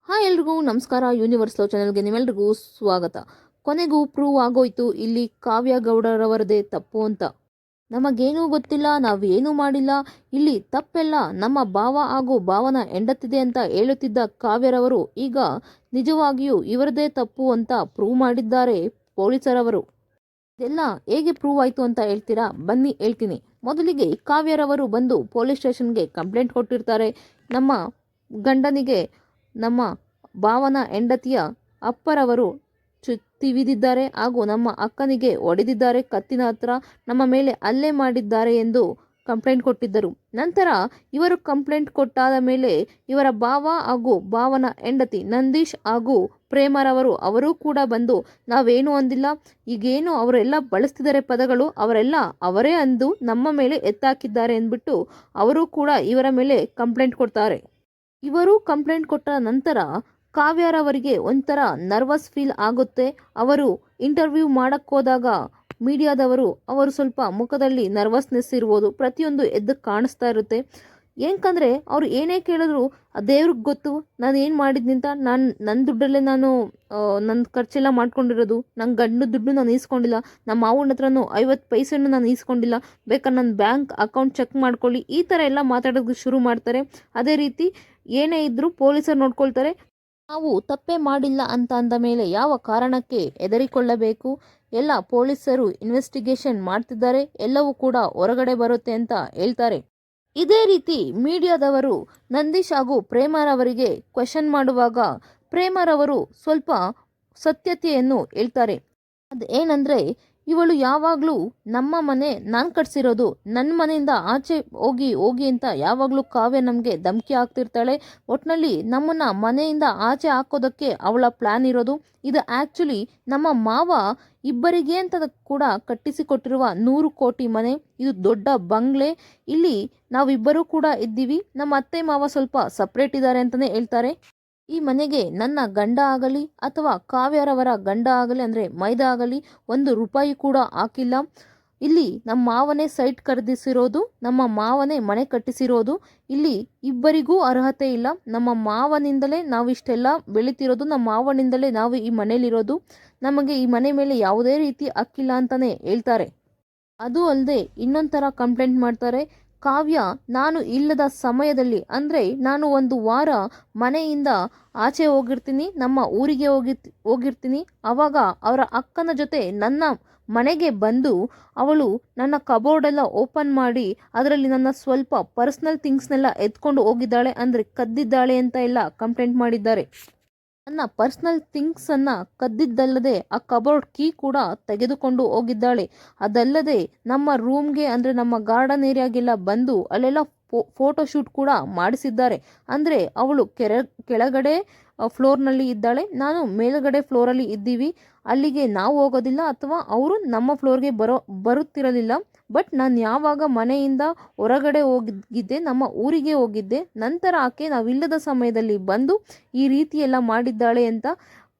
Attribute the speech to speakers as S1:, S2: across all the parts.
S1: Hi ಎಲ್ರಿಗೂ ನಮಸ್ಕಾರ. Universe love ಚಾನಲ್ಗೆ ನಿಮ್ಮೆಲ್ರಿಗೂ ಸ್ವಾಗತ. ಕೊನೆಗೂ ಪ್ರೂವ್ ಆಗೋಯ್ತು ಇಲ್ಲಿ ಕಾವ್ಯ ಗೌಡರವರದೇ ತಪ್ಪು ಅಂತ. ನಮಗೇನೂ ಗೊತ್ತಿಲ್ಲ, ನಾವೇನೂ ಮಾಡಿಲ್ಲ, ಇಲ್ಲಿ ತಪ್ಪೆಲ್ಲ ನಮ್ಮ ಭಾವ ಹಾಗೂ ಭಾವನ ಹೆಂಡತಿದೆ ಅಂತ ಹೇಳುತ್ತಿದ್ದ ಕಾವ್ಯರವರು ಈಗ ನಿಜವಾಗಿಯೂ ಇವರದೇ ತಪ್ಪು ಅಂತ ಪ್ರೂವ್ ಮಾಡಿದ್ದಾರೆ ಪೊಲೀಸರವರು. ಇದೆಲ್ಲ ಹೇಗೆ ಪ್ರೂವ್ ಆಯಿತು ಅಂತ ಹೇಳ್ತೀರಾ? ಬನ್ನಿ ಹೇಳ್ತೀನಿ. ಮೊದಲಿಗೆ ಕಾವ್ಯರವರು ಬಂದು ಪೊಲೀಸ್ ಸ್ಟೇಷನ್ಗೆ ಕಂಪ್ಲೇಂಟ್ ಕೊಟ್ಟಿರ್ತಾರೆ. ನಮ್ಮ ಗಂಡನಿಗೆ ನಮ್ಮ ಭಾವನ ಹೆಂಡತಿಯ ಅಪ್ಪರವರು ತಿವಿದಿದ್ದಾರೆ ಹಾಗೂ ನಮ್ಮ ಅಕ್ಕನಿಗೆ ಹೊಡೆದಿದ್ದಾರೆ, ಕತ್ತಿನ ಹತ್ರ ನಮ್ಮ ಮೇಲೆ ಹಲ್ಲೆ ಮಾಡಿದ್ದಾರೆ ಎಂದು ಕಂಪ್ಲೇಂಟ್ ಕೊಟ್ಟಿದ್ದರು. ನಂತರ ಇವರು ಕಂಪ್ಲೇಂಟ್ ಕೊಟ್ಟಾದ ಮೇಲೆ ಇವರ ಭಾವ ಹಾಗೂ ಭಾವನ ಹೆಂಡತಿ ನಂದೀಶ್ ಹಾಗೂ ಪ್ರೇಮರವರು ಅವರೂ ಕೂಡ ಬಂದು ನಾವೇನು ಅಂದಿಲ್ಲ, ಈಗೇನು ಅವರೆಲ್ಲ ಬಳಸ್ತಿದ್ದಾರೆ ಪದಗಳು ಅವರೆಲ್ಲ ಅವರೇ ಅಂದು ನಮ್ಮ ಮೇಲೆ ಎತ್ತಾಕಿದ್ದಾರೆ ಅಂದ್ಬಿಟ್ಟು ಅವರು ಕೂಡ ಇವರ ಮೇಲೆ ಕಂಪ್ಲೇಂಟ್ ಕೊಡ್ತಾರೆ. ಇವರು ಕಂಪ್ಲೇಂಟ್ ಕೊಟ್ಟ ನಂತರ ಕಾವ್ಯರವರಿಗೆ ಒಂಥರ ನರ್ವಸ್ ಫೀಲ್ ಆಗುತ್ತೆ. ಅವರು ಇಂಟರ್ವ್ಯೂ ಮಾಡೋಕ್ಕೋದಾಗ ಮೀಡಿಯಾದವರು ಅವರು ಸ್ವಲ್ಪ ಮುಖದಲ್ಲಿ ನರ್ವಸ್ನೆಸ್ ಇರ್ಬೋದು, ಪ್ರತಿಯೊಂದು ಎದ್ದು ಕಾಣಿಸ್ತಾ ಇರುತ್ತೆ. ಏನಕ್ಕಂದರೆ ಅವರು ಏನೇ ಕೇಳಿದ್ರು ದೇವ್ರಿಗೆ ಗೊತ್ತು ನಾನು ಏನು ಮಾಡಿದ್ನಿ ಅಂತ. ನನ್ನ ದುಡ್ಡಲ್ಲೇ ನಾನು ನನ್ನ ಖರ್ಚೆಲ್ಲ ಮಾಡ್ಕೊಂಡಿರೋದು, ನನ್ನ ಗಂಡ ದುಡ್ಡು ನಾನು ಈಸ್ಕೊಂಡಿಲ್ಲ, ನಮ್ಮ ಮಾವನ ಹತ್ರನೂ 50 ಪೈಸೆನೂ ನಾನು ಈಸ್ಕೊಂಡಿಲ್ಲ, ಬೇಕಾದ್ರೆ ನನ್ನ ಬ್ಯಾಂಕ್ ಅಕೌಂಟ್ ಚೆಕ್ ಮಾಡ್ಕೊಳ್ಳಿ, ಈ ಥರ ಎಲ್ಲ ಮಾತಾಡೋದಕ್ಕೆ ಶುರು ಮಾಡ್ತಾರೆ. ಅದೇ ರೀತಿ ಏನೇ ಇದ್ದರೂ ಪೊಲೀಸರು ನೋಡ್ಕೊಳ್ತಾರೆ. ನಾವು ತಪ್ಪೇ ಮಾಡಿಲ್ಲ ಅಂತ ಅಂದ ಮೇಲೆ ಯಾವ ಕಾರಣಕ್ಕೆ ಹೆದರಿಕೊಳ್ಳಬೇಕು? ಎಲ್ಲ ಪೊಲೀಸರು ಇನ್ವೆಸ್ಟಿಗೇಷನ್ ಮಾಡ್ತಿದ್ದಾರೆ, ಎಲ್ಲವೂ ಕೂಡ ಹೊರಗಡೆ ಬರುತ್ತೆ ಅಂತ ಹೇಳ್ತಾರೆ. ಇದೇ ರೀತಿ ಮೀಡಿಯಾದವರು ನಂದೀಶ್ ಹಾಗೂ ಪ್ರೇಮರವರಿಗೆ ಕ್ವೆಶನ್ ಮಾಡುವಾಗ ಪ್ರೇಮರವರು ಸ್ವಲ್ಪ ಸತ್ಯತೆಯನ್ನು ಹೇಳ್ತಾರೆ. ಅದೇನೆಂದರೆ, ಇವಳು ಯಾವಾಗಲೂ ನಮ್ಮ ಮನೆ ನಾನು ಕಟ್ಸಿರೋದು, ನನ್ನ ಮನೆಯಿಂದ ಆಚೆ ಹೋಗಿ ಹೋಗಿ ಅಂತ ಯಾವಾಗಲೂ ಕಾವ್ಯ ನಮಗೆ ಧಮಕಿ ಹಾಕ್ತಿರ್ತಾಳೆ. ಒಟ್ಟಿನಲ್ಲಿ ನಮ್ಮನ್ನು ಮನೆಯಿಂದ ಆಚೆ ಹಾಕೋದಕ್ಕೆ ಅವಳ ಪ್ಲ್ಯಾನ್ ಇರೋದು. ಇದು ಆ್ಯಕ್ಚುಲಿ ನಮ್ಮ ಮಾವ ಇಬ್ಬರಿಗೆ ಅಂತ ಕೂಡ ಕಟ್ಟಿಸಿಕೊಟ್ಟಿರುವ 100 ಕೋಟಿ ಮನೆ. ಇದು ದೊಡ್ಡ ಬಂಗ್ಲೆ. ಇಲ್ಲಿ ನಾವಿಬ್ಬರೂ ಕೂಡ ಇದ್ದೀವಿ, ನಮ್ಮ ಅತ್ತೆ ಮಾವ ಸ್ವಲ್ಪ ಸಪ್ರೇಟ್ ಇದ್ದಾರೆ ಅಂತಲೇ ಹೇಳ್ತಾರೆ. ಈ ಮನೆಗೆ ನನ್ನ ಗಂಡ ಆಗಲಿ ಅಥವಾ ಕಾವ್ಯರವರ ಗಂಡ ಆಗಲಿ ಅಂದರೆ ಮೈದ ಆಗಲಿ 1 ರೂಪಾಯಿ ಕೂಡ ಹಾಕಿಲ್ಲ. ಇಲ್ಲಿ ನಮ್ಮ ಮಾವನೇ ಸೈಟ್ ಖರೀದಿಸಿರೋದು, ನಮ್ಮ ಮಾವನೇ ಮನೆ ಕಟ್ಟಿಸಿರೋದು. ಇಲ್ಲಿ ಇಬ್ಬರಿಗೂ ಅರ್ಹತೆ ಇಲ್ಲ. ನಮ್ಮ ಮಾವನಿಂದಲೇ ನಾವು ಇಷ್ಟೆಲ್ಲ ಬೆಳೀತಿರೋದು, ನಮ್ಮ ಮಾವನಿಂದಲೇ ನಾವು ಈ ಮನೇಲಿರೋದು. ನಮಗೆ ಈ ಮನೆ ಮೇಲೆ ಯಾವುದೇ ರೀತಿ ಹಕ್ಕಿಲ್ಲ ಅಂತಲೇ ಹೇಳ್ತಾರೆ. ಅದು ಅಲ್ಲದೆ ಇನ್ನೊಂದು ಥರ ಕಂಪ್ಲೇಂಟ್ ಮಾಡ್ತಾರೆ. ಕಾವ್ಯ ನಾನು ಇಲ್ಲದ ಸಮಯದಲ್ಲಿ ಅಂದರೆ ನಾನು 1 ವಾರ ಮನೆಯಿಂದ ಆಚೆ ಹೋಗಿರ್ತೀನಿ, ನಮ್ಮ ಊರಿಗೆ ಹೋಗಿರ್ತೀನಿ. ಆವಾಗ ಅವರ ಅಕ್ಕನ ಜೊತೆ ನನ್ನ ಮನೆಗೆ ಬಂದು ಅವಳು ನನ್ನ ಕಬೋರ್ಡೆಲ್ಲ ಓಪನ್ ಮಾಡಿ ಅದರಲ್ಲಿ ನನ್ನ ಸ್ವಲ್ಪ ಪರ್ಸ್ನಲ್ ಥಿಂಗ್ಸ್ನೆಲ್ಲ ಎತ್ಕೊಂಡು ಹೋಗಿದ್ದಾಳೆ, ಅಂದರೆ ಕದ್ದಿದ್ದಾಳೆ ಅಂತ ಎಲ್ಲ ಕಂಪ್ಲೇಂಟ್ ಮಾಡಿದ್ದಾರೆ. ನನ್ನ ಪರ್ಸ್ನಲ್ ಥಿಂಗ್ಸನ್ನು ಕದ್ದಿದ್ದಲ್ಲದೆ ಆ ಕಬೋರ್ಡ್ ಕೀ ಕೂಡ ತೆಗೆದುಕೊಂಡು ಹೋಗಿದ್ದಾಳೆ. ಅದಲ್ಲದೆ ನಮ್ಮ ರೂಮ್ಗೆ ಅಂದರೆ ನಮ್ಮ ಗಾರ್ಡನ್ ಏರಿಯಾಗೆಲ್ಲ ಬಂದು ಅಲ್ಲೆಲ್ಲ ಫೋಟೋಶೂಟ್ ಕೂಡ ಮಾಡಿಸಿದ್ದಾರೆ. ಅಂದರೆ ಅವಳು ಕೆಳಗಡೆ ಫ್ಲೋರ್ನಲ್ಲಿ ಇದ್ದಾಳೆ, ನಾನು ಮೇಲುಗಡೆ ಫ್ಲೋರಲ್ಲಿ ಇದ್ದೀವಿ. ಅಲ್ಲಿಗೆ ನಾವು ಹೋಗೋದಿಲ್ಲ ಅಥವಾ ಅವರು ನಮ್ಮ ಫ್ಲೋರ್ಗೆ ಬರುತ್ತಿರಲಿಲ್ಲ. ಬಟ್ ನಾನು ಯಾವಾಗ ಮನೆಯಿಂದ ಹೊರಗಡೆ ಹೋಗಿದ್ದೆ, ನಮ್ಮ ಊರಿಗೆ ಹೋಗಿದ್ದೆ, ನಂತರ ಆಕೆ ನಾವಿಲ್ಲದ ಸಮಯದಲ್ಲಿ ಬಂದು ಈ ರೀತಿ ಎಲ್ಲ ಮಾಡಿದ್ದಾಳೆ ಅಂತ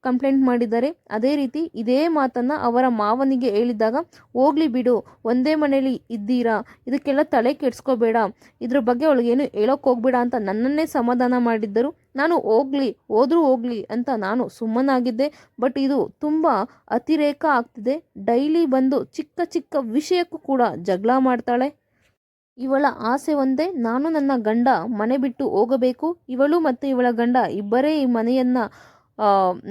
S1: ಕಂಪ್ಲೇಂಟ್ ಮಾಡಿದ್ದಾರೆ. ಅದೇ ರೀತಿ ಇದೇ ಮಾತನ್ನು ಅವರ ಮಾವನಿಗೆ ಹೇಳಿದಾಗ ಹೋಗ್ಲಿ ಬಿಡು, ಒಂದೇ ಮನೇಲಿ ಇದ್ದೀರಾ, ಇದಕ್ಕೆಲ್ಲ ತಲೆ ಕೆಡ್ಸ್ಕೋಬೇಡ, ಇದ್ರ ಬಗ್ಗೆ ಅವಳಿಗೇನು ಹೇಳೋಕೆ ಹೋಗ್ಬೇಡ ಅಂತ ನನ್ನನ್ನೇ ಸಮಾಧಾನ ಮಾಡಿದ್ದರು. ನಾನು ಹೋದ್ರೂ ಹೋಗ್ಲಿ ಅಂತ ನಾನು ಸುಮ್ಮನಾಗಿದ್ದೆ. ಬಟ್ ಇದು ತುಂಬ ಅತಿರೇಕ ಆಗ್ತಿದೆ. ಡೈಲಿ ಬಂದು ಚಿಕ್ಕ ಚಿಕ್ಕ ವಿಷಯಕ್ಕೂ ಕೂಡ ಜಗಳ ಮಾಡ್ತಾಳೆ. ಇವಳ ಆಸೆ ಒಂದೇ, ನಾನು ನನ್ನ ಗಂಡ ಮನೆ ಬಿಟ್ಟು ಹೋಗಬೇಕು, ಇವಳು ಮತ್ತು ಇವಳ ಗಂಡ ಇಬ್ಬರೇ ಈ ಮನೆಯನ್ನು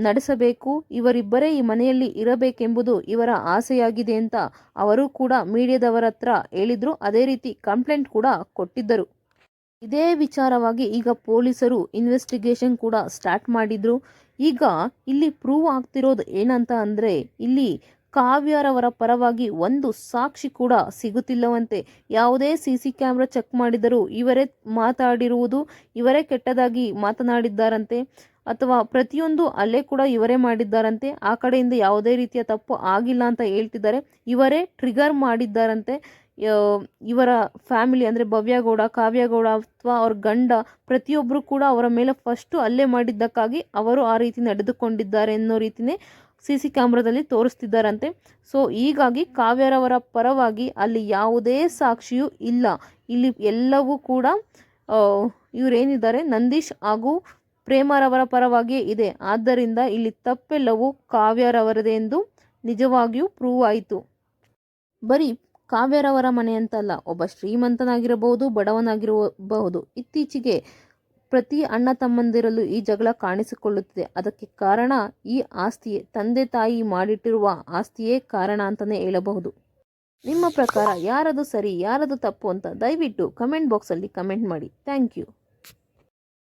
S1: ನಡೆಸಬೇಕು, ಇವರಿಬ್ಬರೇ ಈ ಮನೆಯಲ್ಲಿ ಇರಬೇಕೆಂಬುದು ಇವರ ಆಸೆಯಾಗಿದೆ ಅಂತ ಅವರು ಕೂಡ ಮೀಡಿಯಾದವರ ಹತ್ರ ಹೇಳಿದರು. ಅದೇ ರೀತಿ ಕಂಪ್ಲೇಂಟ್ ಕೂಡ ಕೊಟ್ಟಿದ್ದರು. ಇದೇ ವಿಚಾರವಾಗಿ ಈಗ ಪೊಲೀಸರು ಇನ್ವೆಸ್ಟಿಗೇಷನ್ ಕೂಡ ಸ್ಟಾರ್ಟ್ ಮಾಡಿದ್ರು. ಈಗ ಇಲ್ಲಿ ಪ್ರೂವ್ ಆಗ್ತಿರೋದು ಏನಂತ ಅಂದರೆ, ಇಲ್ಲಿ ಕಾವ್ಯರವರ ಪರವಾಗಿ ಒಂದು ಸಾಕ್ಷಿ ಕೂಡ ಸಿಗುತ್ತಿಲ್ಲವಂತೆ. ಯಾವುದೇ CC ಕ್ಯಾಮ್ರಾ ಚೆಕ್ ಮಾಡಿದರೂ ಇವರೇ ಮಾತಾಡಿರುವುದು, ಇವರೇ ಕೆಟ್ಟದಾಗಿ ಮಾತನಾಡಿದ್ದಾರಂತೆ ಅಥವಾ ಪ್ರತಿಯೊಂದು ಅಲ್ಲೇ ಕೂಡ ಇವರೇ ಮಾಡಿದ್ದಾರಂತೆ. ಆ ಕಡೆಯಿಂದ ಯಾವುದೇ ರೀತಿಯ ತಪ್ಪು ಆಗಿಲ್ಲ ಅಂತ ಹೇಳ್ತಿದ್ದಾರೆ. ಇವರೇ ಟ್ರಿಗರ್ ಮಾಡಿದ್ದಾರಂತೆ. ಇವರ ಫ್ಯಾಮಿಲಿ ಅಂದರೆ ಭವ್ಯಗೌಡ, ಕಾವ್ಯಗೌಡ ಅಥವಾ ಅವ್ರ ಗಂಡ ಪ್ರತಿಯೊಬ್ಬರು ಕೂಡ ಅವರ ಮೇಲೆ ಫಸ್ಟು ಹಲ್ಲೆ ಮಾಡಿದ್ದಕ್ಕಾಗಿ ಅವರು ಆ ರೀತಿ ನಡೆದುಕೊಂಡಿದ್ದಾರೆ ಅನ್ನೋ ರೀತಿಯೇ CC ಕ್ಯಾಮ್ರಾದಲ್ಲಿ ತೋರಿಸ್ತಿದ್ದಾರಂತೆ. ಸೊ ಹೀಗಾಗಿ ಕಾವ್ಯರವರ ಪರವಾಗಿ ಅಲ್ಲಿ ಯಾವುದೇ ಸಾಕ್ಷಿಯೂ ಇಲ್ಲ. ಇಲ್ಲಿ ಎಲ್ಲವೂ ಕೂಡ ಇವರೇನಿದ್ದಾರೆ ನಂದೀಶ್ ಹಾಗೂ ಪ್ರೇಮರವರ ಪರವಾಗಿಯೇ ಇದೆ. ಆದ್ದರಿಂದ ಇಲ್ಲಿ ತಪ್ಪೆಲ್ಲವೂ ಕಾವ್ಯರವರದೇ ಎಂದು ನಿಜವಾಗಿಯೂ ಪ್ರೂವ್ ಆಯಿತು. ಬರೀ ಕಾವ್ಯರವರ ಮನೆ ಅಂತಲ್ಲ, ಒಬ್ಬ ಶ್ರೀಮಂತನಾಗಿರಬಹುದು, ಬಡವನಾಗಿರಬಹುದು. ಇತ್ತೀಚೆಗೆ ಪ್ರತಿ ಅಣ್ಣ ತಮ್ಮಂದಿರಲ್ಲೂ ಈ ಜಗಳ ಕಾಣಿಸಿಕೊಳ್ಳುತ್ತಿದೆ. ಅದಕ್ಕೆ ಕಾರಣ ಈ ಆಸ್ತಿಯೇ. ತಂದೆ ತಾಯಿ ಮಾಡಿಟ್ಟಿರುವ ಆಸ್ತಿಯೇ ಕಾರಣ ಅಂತಲೇ ಹೇಳಬಹುದು. ನಿಮ್ಮ ಪ್ರಕಾರ ಯಾರದು ಸರಿ, ಯಾರದು ತಪ್ಪು ಅಂತ ದಯವಿಟ್ಟು ಕಮೆಂಟ್ ಬಾಕ್ಸಲ್ಲಿ ಕಮೆಂಟ್ ಮಾಡಿ. Thank you.